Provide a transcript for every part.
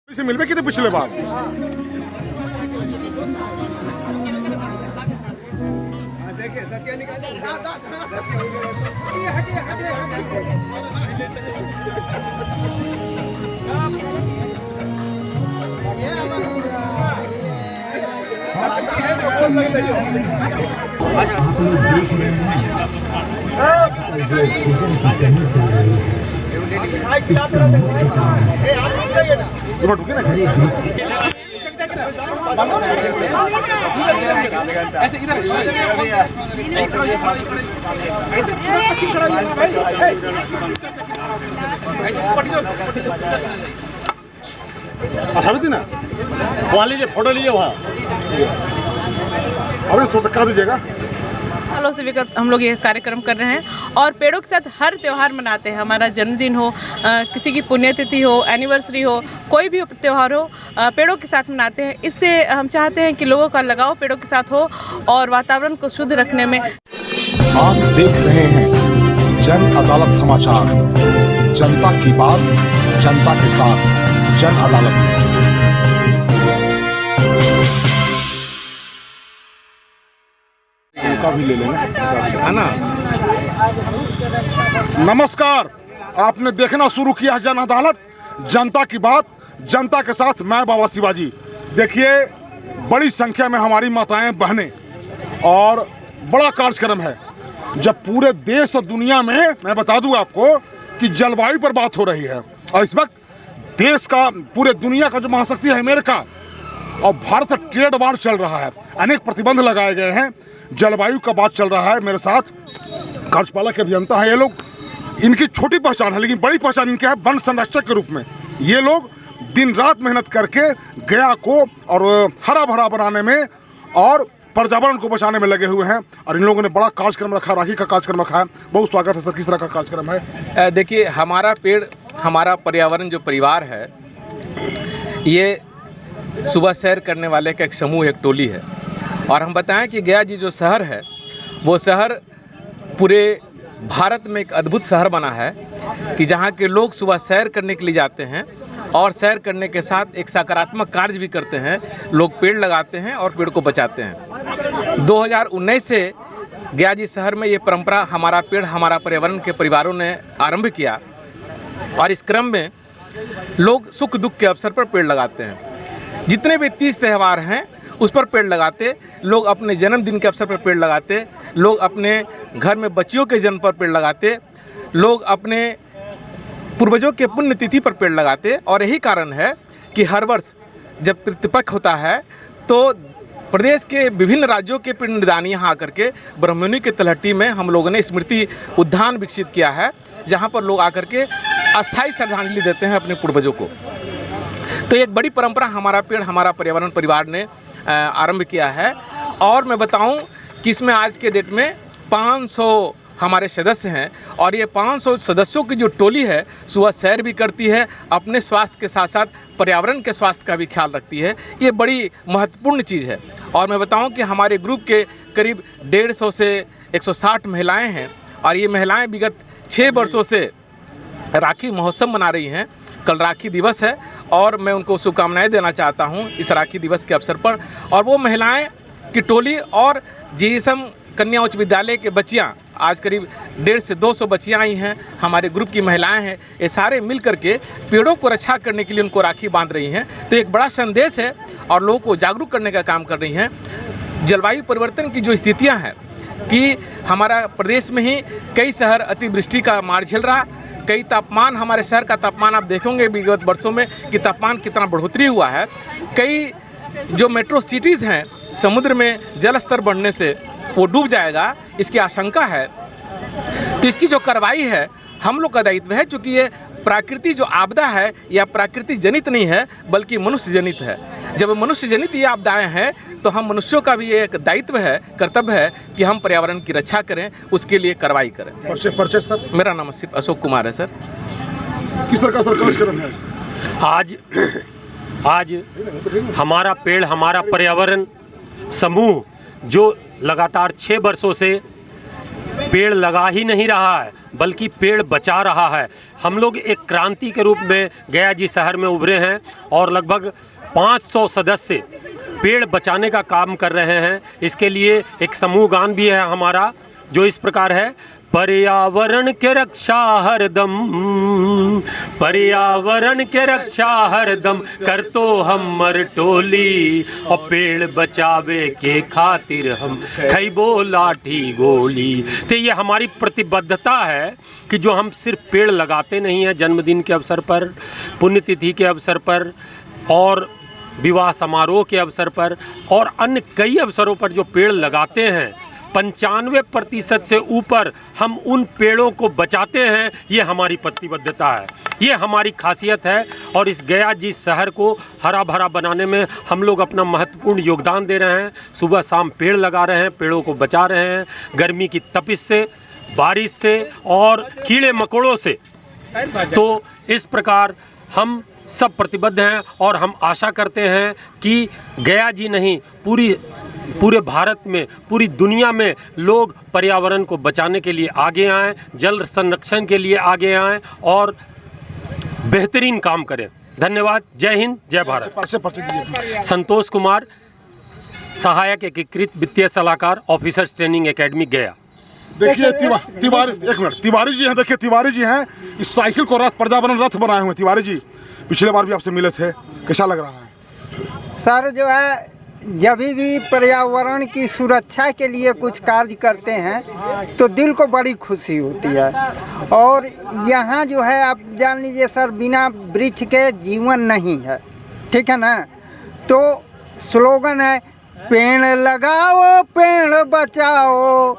से मिलवे की पिछले बार ना वहाँ लीजिए, फोटो लीजिए वहाँ अभी थोड़ा सा दीजिएगा। सालों से विगत हम लोग ये कार्यक्रम कर रहे हैं और पेड़ों के साथ हर त्यौहार मनाते हैं। हमारा जन्मदिन हो, किसी की पुण्यतिथि हो, एनिवर्सरी हो, कोई भी त्यौहार हो, पेड़ों के साथ मनाते हैं। इससे हम चाहते हैं कि लोगों का लगाव पेड़ों के साथ हो और वातावरण को शुद्ध रखने में। आप देख रहे हैं जन अदालत समाचार, जनता की बात जनता के साथ, जन अदालत। भी ले लेंगे है ना। नमस्कार, आपने देखना शुरू किया है जन अदालत, जनता की बात जनता के साथ। मैं बाबा शिवाजी। देखिए, बड़ी संख्या में हमारी माताएं बहनें और बड़ा कार्यक्रम है। जब पूरे देश और दुनिया में, मैं बता दूं आपको कि जलवायु पर बात हो रही है और इस वक्त देश का, पूरे दुनिया का जो महाशक्ति है अमेरिका और भारत से ट्रेड वार चल रहा है, अनेक प्रतिबंध लगाए गए हैं, जलवायु का बात चल रहा है। मेरे साथ कार्यपालक अभियंता है ये लोग। इनकी छोटी पहचान है लेकिन बड़ी पहचान इनकी है वन संरक्षक के रूप में। ये लोग दिन रात मेहनत करके गया को और हरा भरा बनाने में और पर्यावरण को बचाने में लगे हुए हैं और इन लोगों ने बड़ा कार्यक्रम रखा, राखी का कार्यक्रम रखा है। बहुत स्वागत है सर। किस तरह का कार्यक्रम है? देखिए, हमारा पेड़ हमारा पर्यावरण जो परिवार है, ये सुबह सैर करने वाले का एक समूह, एक टोली है। और हम बताएं कि गया जी जो शहर है, वो शहर पूरे भारत में एक अद्भुत शहर बना है कि जहाँ के लोग सुबह सैर करने के लिए जाते हैं और सैर करने के साथ एक सकारात्मक कार्य भी करते हैं। लोग पेड़ लगाते हैं और पेड़ को बचाते हैं। 2019 से गया जी शहर में ये परंपरा हमारा पेड़ हमारा पर्यावरण के परिवारों ने आरंभ किया और इस क्रम में लोग सुख दुख के अवसर पर पेड़ लगाते हैं। जितने भी 30 त्यौहार हैं उस पर पेड़ लगाते, लोग अपने जन्मदिन के अवसर पर पेड़ लगाते, लोग अपने घर में बच्चियों के जन्म पर पेड़ लगाते, लोग अपने पूर्वजों के पुण्यतिथि पर पेड़ लगाते। और यही कारण है कि हर वर्ष जब पितृपक्ष होता है तो प्रदेश के विभिन्न राज्यों के पिंडदानी यहाँ आकर के ब्रह्ममुनि के तलहटी में हम लोगों ने स्मृति उद्यान विकसित किया है, जहाँ पर लोग आकर के अस्थायी श्रद्धांजलि देते हैं अपने पूर्वजों को। तो एक बड़ी परंपरा हमारा पेड़ हमारा पर्यावरण परिवार ने आरंभ किया है। और मैं बताऊं कि इसमें आज के डेट में 500 हमारे सदस्य हैं और ये 500 सदस्यों की जो टोली है सुबह सैर भी करती है, अपने स्वास्थ्य के साथ साथ पर्यावरण के स्वास्थ्य का भी ख्याल रखती है। ये बड़ी महत्वपूर्ण चीज़ है। और मैं बताऊं कि हमारे ग्रुप के करीब 150 से 160 महिलाएं हैं और ये महिलाएं विगत 6 वर्षों से राखी महोत्सव मना रही हैं। कल राखी दिवस है और मैं उनको शुभकामनाएं देना चाहता हूं इस राखी दिवस के अवसर पर। और वो महिलाएं की टोली और जीएसएम कन्या उच्च विद्यालय के बच्चियां, आज करीब 150 से 200 बच्चियां आई हैं, हमारे ग्रुप की महिलाएं हैं, ये सारे मिल करके पेड़ों को रक्षा करने के लिए उनको राखी बांध रही हैं। तो एक बड़ा संदेश है और लोगों को जागरूक करने का काम कर रही हैं। जलवायु परिवर्तन की जो स्थितियाँ हैं कि हमारा प्रदेश में ही कई शहर अतिवृष्टि का मार झेल रहा, कई तापमान, हमारे शहर का तापमान आप देखेंगे विगत वर्षों में कि तापमान कितना बढ़ोतरी हुआ है। कई जो मेट्रो सिटीज़ हैं समुद्र में जल स्तर बढ़ने से वो डूब जाएगा, इसकी आशंका है। तो इसकी जो कार्रवाई है हम लोग का दायित्व है, क्योंकि ये प्राकृतिक जो आपदा है या प्राकृतिक जनित नहीं है बल्कि मनुष्य जनित है। जब मनुष्य जनित ये आपदाएं हैं तो हम मनुष्यों का भी एक दायित्व है, कर्तव्य है कि हम पर्यावरण की रक्षा करें, उसके लिए कार्रवाई करें। परिचय सर? मेरा नाम अशोक कुमार है सर। किस तरह का सर कार्यक्रम है आज हमारा पेड़ हमारा पर्यावरण समूह जो लगातार 6 वर्षों से पेड़ लगा ही नहीं रहा है बल्कि पेड़ बचा रहा है। हम लोग एक क्रांति के रूप में गया जी शहर में उभरे हैं और लगभग 500 सदस्य पेड़ बचाने का काम कर रहे हैं। इसके लिए एक समूह गान भी है हमारा जो इस प्रकार है। पर्यावरण के रक्षा हरदम, पर्यावरण के रक्षा हरदम कर तो हमर टोली, और पेड़ बचावे के खातिर हम खैबो लाठी गोली। तो ये हमारी प्रतिबद्धता है कि जो हम सिर्फ पेड़ लगाते नहीं हैं जन्मदिन के अवसर पर, पुण्यतिथि के अवसर पर और विवाह समारोह के अवसर पर और अन्य कई अवसरों पर जो पेड़ लगाते हैं 95% से ऊपर हम उन पेड़ों को बचाते हैं। ये हमारी प्रतिबद्धता है, ये हमारी खासियत है। और इस गया जी शहर को हरा भरा बनाने में हम लोग अपना महत्वपूर्ण योगदान दे रहे हैं। सुबह शाम पेड़ लगा रहे हैं, पेड़ों को बचा रहे हैं गर्मी की तपिश से, बारिश से और कीड़े मकोड़ों से। तो इस प्रकार हम सब प्रतिबद्ध हैं और हम आशा करते हैं कि गया जी नहीं पूरे भारत में, पूरी दुनिया में लोग पर्यावरण को बचाने के लिए आगे आएँ, जल संरक्षण के लिए आगे आएँ और बेहतरीन काम करें। धन्यवाद। जय हिंद, जय भारत। संतोष कुमार, सहायक एकीकृत वित्तीय सलाहकार, ऑफिसर्स ट्रेनिंग एकेडमी गया। देखिए तिवारी, एक मिनट, तिवारी जी हैं। देखिए तिवारी जी हैं, इस साइकिल को रथ पर्यावरण रथ बनाए हुए। तिवारी जी पिछले बार भी आपसे मिले थे, कैसा लग रहा है? सर जो है जब भी पर्यावरण की सुरक्षा के लिए कुछ कार्य करते हैं तो दिल को बड़ी खुशी होती है। और यहाँ जो है आप जान लीजिए सर, बिना वृक्ष के जीवन नहीं है, ठीक है ना। तो स्लोगन है पेड़ लगाओ पेड़ बचाओ,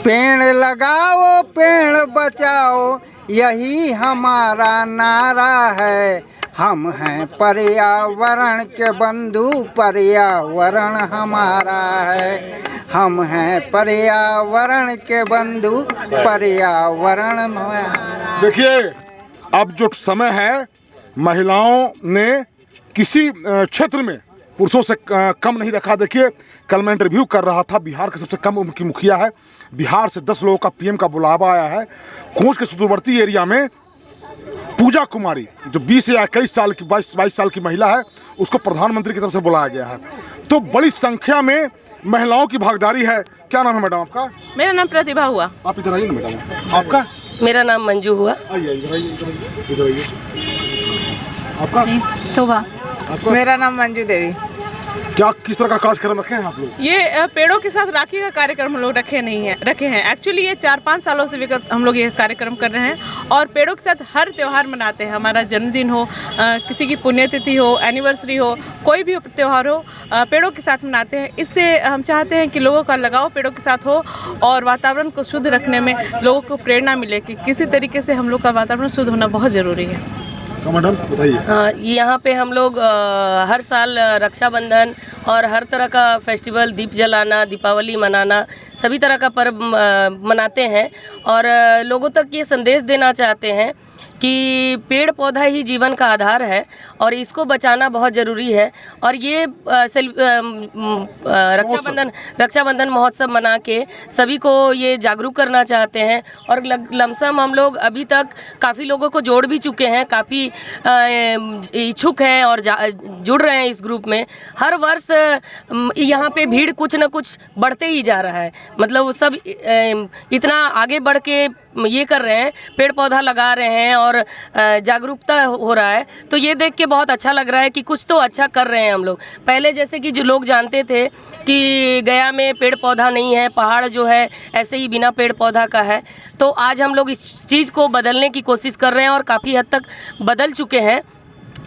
पेड़ लगाओ पेड़ बचाओ, यही हमारा नारा है। हम हैं पर्यावरण के बंधु, पर्यावरण हमारा है। हम हैं पर्यावरण के बंधु, पर्यावरण हमारा। देखिए अब जो समय है, महिलाओं ने किसी क्षेत्र में पुरुषों से कम नहीं रखा। देखिए कल मैं इंटरव्यू कर रहा था, बिहार के सबसे कम उम्र की मुखिया है। बिहार से 10 लोगों का पीएम का बुलावा आया है। कोंच के सुदूरवर्ती एरिया में पूजा कुमारी जो 20 या 21 साल की 22 साल की महिला है, उसको प्रधानमंत्री की तरफ से बुलाया गया है। तो बड़ी संख्या में महिलाओं की भागीदारी है। क्या नाम है मैडम आपका? मेरा नाम प्रतिभा हुआ। आप इधर आइए ना मैडम। आपका? मेरा नाम मंजू हुआ। आइए इधर आइए, इधर आइए। आपका? शोभा। मेरा नाम मंजू देवी। क्या किस तरह का कार्यक्रम रखे हैं आप लोग? ये पेड़ों के साथ राखी का कार्यक्रम हम लोग रखे हैं। एक्चुअली ये 4-5 सालों से विगत हम लोग ये कार्यक्रम कर रहे हैं और पेड़ों के साथ हर त्यौहार मनाते हैं। हमारा जन्मदिन हो, किसी की पुण्यतिथि हो, एनिवर्सरी हो, कोई भी त्यौहार हो, पेड़ों के साथ मनाते हैं। इससे हम चाहते हैं कि लोगों का लगाव पेड़ों के साथ हो और वातावरण को शुद्ध रखने में लोगों को प्रेरणा मिले कि किसी तरीके से हम लोग का वातावरण शुद्ध होना बहुत ज़रूरी है। मैडम बताइए। हाँ, यहाँ पे हम लोग हर साल रक्षाबंधन और हर तरह का फेस्टिवल, दीप जलाना, दीपावली मनाना, सभी तरह का पर्व मनाते हैं और लोगों तक ये संदेश देना चाहते हैं कि पेड़ पौधा ही जीवन का आधार है और इसको बचाना बहुत ज़रूरी है। और ये रक्षाबंधन महोत्सव मना के सभी को ये जागरूक करना चाहते हैं। और लमसम हम लोग अभी तक काफ़ी लोगों को जोड़ भी चुके हैं, काफ़ी इच्छुक हैं और जुड़ रहे हैं इस ग्रुप में। हर वर्ष यहाँ पे भीड़ कुछ न कुछ बढ़ते ही जा रहा है। मतलब सब इतना आगे बढ़ के ये कर रहे हैं, पेड़ पौधा लगा रहे हैं और जागरूकता हो रहा है। तो ये देख के बहुत अच्छा लग रहा है कि कुछ तो अच्छा कर रहे हैं हम लोग। पहले जैसे कि जो लोग जानते थे कि गया में पेड़ पौधा नहीं है, पहाड़ जो है ऐसे ही बिना पेड़ पौधा का है, तो आज हम लोग इस चीज़ को बदलने की कोशिश कर रहे हैं और काफ़ी हद तक बदल चुके हैं।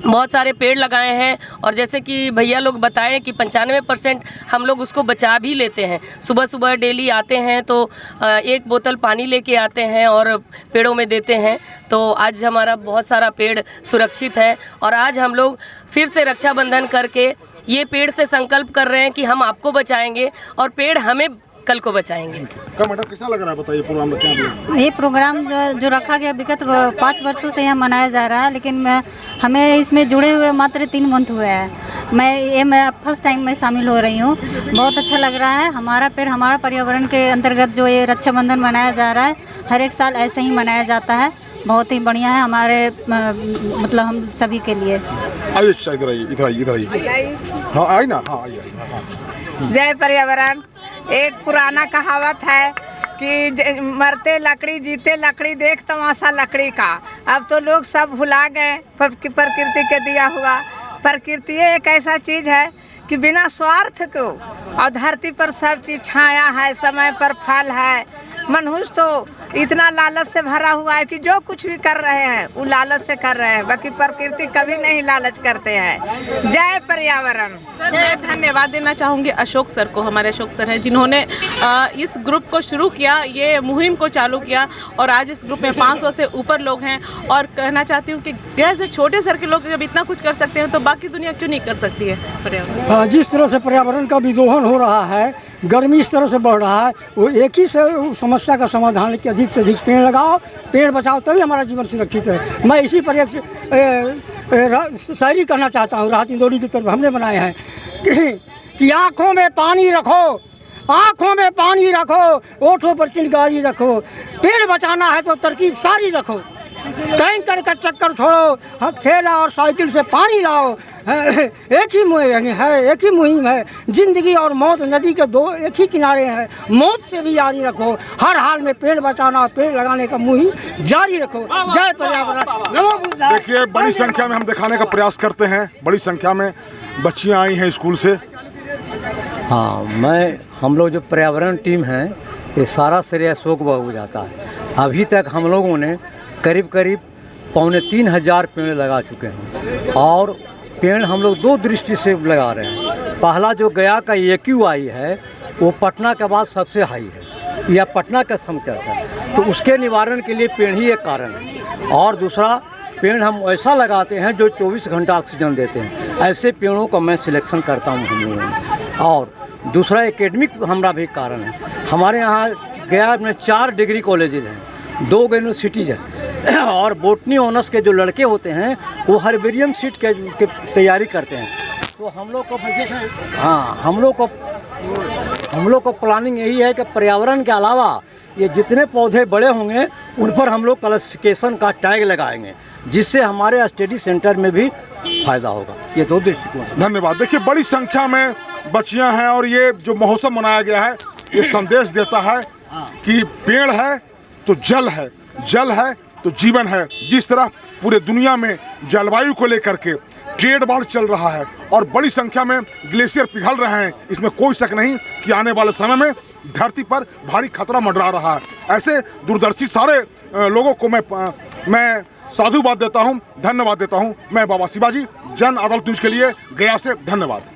बहुत सारे पेड़ लगाए हैं और जैसे कि भैया लोग बताएं कि 95% हम लोग उसको बचा भी लेते हैं। सुबह सुबह डेली आते हैं तो 1 बोतल पानी लेके आते हैं और पेड़ों में देते हैं। तो आज हमारा बहुत सारा पेड़ सुरक्षित है और आज हम लोग फिर से रक्षाबंधन करके ये पेड़ से संकल्प कर रहे हैं कि हम आपको बचाएंगे और पेड़ हमें कल को बचाएंगे। मैडम कैसा लग रहा है बताइए प्रोग्राम रखा है? ये प्रोग्राम जो रखा गया विगत 5 वर्षों से यहाँ मनाया जा रहा है, लेकिन हमें इसमें जुड़े हुए मात्र 3 मंथ हुए हैं। मैं फर्स्ट टाइम में शामिल हो रही हूँ। बहुत अच्छा लग रहा है। हमारा पर्यावरण के अंतर्गत जो ये रक्षाबंधन मनाया जा रहा है, हर एक साल ऐसे ही मनाया जाता है। बहुत ही बढ़िया है हमारे मतलब हम सभी के लिए। आइए इधर आइए। हाँ आई ना, हाँ आइए। जय पर्यावरण। एक पुराना कहावत है कि मरते लकड़ी जीते लकड़ी, देख तमाशा लकड़ी का। अब तो लोग सब भुला गए प्रकृति के दिया हुआ। प्रकृति एक ऐसा चीज़ है कि बिना स्वार्थ को, और धरती पर सब चीज़ छाया है, समय पर फल है। मनुष्य तो इतना लालच से भरा हुआ है कि जो कुछ भी कर रहे हैं वो लालच से कर रहे हैं, बाकी प्रकृति कभी नहीं लालच करते हैं। जय पर्यावरण। मैं धन्यवाद देना चाहूँगी अशोक सर को। हमारे अशोक सर हैं जिन्होंने इस ग्रुप को शुरू किया, ये मुहिम को चालू किया, और आज इस ग्रुप में 500 से ऊपर लोग हैं। और कहना चाहती हूँ कि जैसे छोटे सर के लोग जब इतना कुछ कर सकते हैं तो बाकी दुनिया क्यों नहीं कर सकती है पर्यावरण। जिस तरह से पर्यावरण का विदोहन हो रहा है, गर्मी इस तरह से बढ़ रहा है, वो एक ही समस्या का समाधान है कि अधिक से अधिक पेड़ लगाओ, पेड़ बचाओ, तभी हमारा जीवन सुरक्षित है। मैं इसी पर एक शायरी करना चाहता हूँ, राहत इंदौरी की तरफ हमने बनाए हैं कि आँखों में पानी रखो, आँखों में पानी रखो, ओठों पर चिंगारी रखो, पेड़ बचाना है तो तरकीब सारी रखो, टैंकर का चक्कर छोड़ो, ठेला और साइकिल से पानी लाओ। एक ही मुहिम है, जिंदगी और मौत नदी के दो एक ही किनारे हैं, मौत से भी यारी रखो, हर हाल में पेड़ बचाना, पेड़ लगाने का मुहिम जारी रखो। जय पर्यावरण। नमो बुद्धाय। देखिए बड़ी संख्या में हम दिखाने का प्रयास करते हैं, बड़ी संख्या में बच्चियां आई हैं स्कूल से। हाँ, हम लोग जो पर्यावरण टीम है, ये सारा श्रेय अशोक बाबू जाता है। अभी तक हम लोगों ने करीब 3,500 पेड़ लगा चुके हैं, और पेड़ हम लोग दो दृष्टि से लगा रहे हैं। पहला जो गया का AQI है वो पटना के बाद सबसे हाई है, या पटना का संकेत है, तो उसके निवारण के लिए पेड़ ही एक कारण है। और दूसरा, पेड़ हम ऐसा लगाते हैं जो 24 घंटा ऑक्सीजन देते हैं, ऐसे पेड़ों का मैं सिलेक्शन करता हूँ हम लोगों में। और दूसरा एकेडमिक हमारा भी कारण है। हमारे यहाँ गया में 4 डिग्री कॉलेजेज हैं, 2 यूनिवर्सिटीज़ हैं, और बोटनी ऑनर्स के जो लड़के होते हैं वो हर्बेरियम सीट के तैयारी करते हैं। तो हम लोग को हाँ, हम लोग को प्लानिंग यही है कि पर्यावरण के अलावा ये जितने पौधे बड़े होंगे उन पर हम लोग क्लासिफिकेशन का टैग लगाएंगे, जिससे हमारे स्टडी सेंटर में भी फायदा होगा। ये दो दृष्टिकोण। धन्यवाद। देखिए बड़ी संख्या में बच्चियां हैं, और ये जो महोत्सव मनाया गया है ये संदेश देता है कि पेड़ है तो जल है, जल है तो जीवन है। जिस तरह पूरे दुनिया में जलवायु को लेकर के ट्रेड वार चल रहा है और बड़ी संख्या में ग्लेशियर पिघल रहे हैं, इसमें कोई शक नहीं कि आने वाले समय में धरती पर भारी खतरा मंडरा रहा है। ऐसे दूरदर्शी सारे लोगों को मैं साधुवाद देता हूं, धन्यवाद देता हूं। मैं बाबा शिवाजी, जन अदालत न्यूज़ के लिए गया से। धन्यवाद।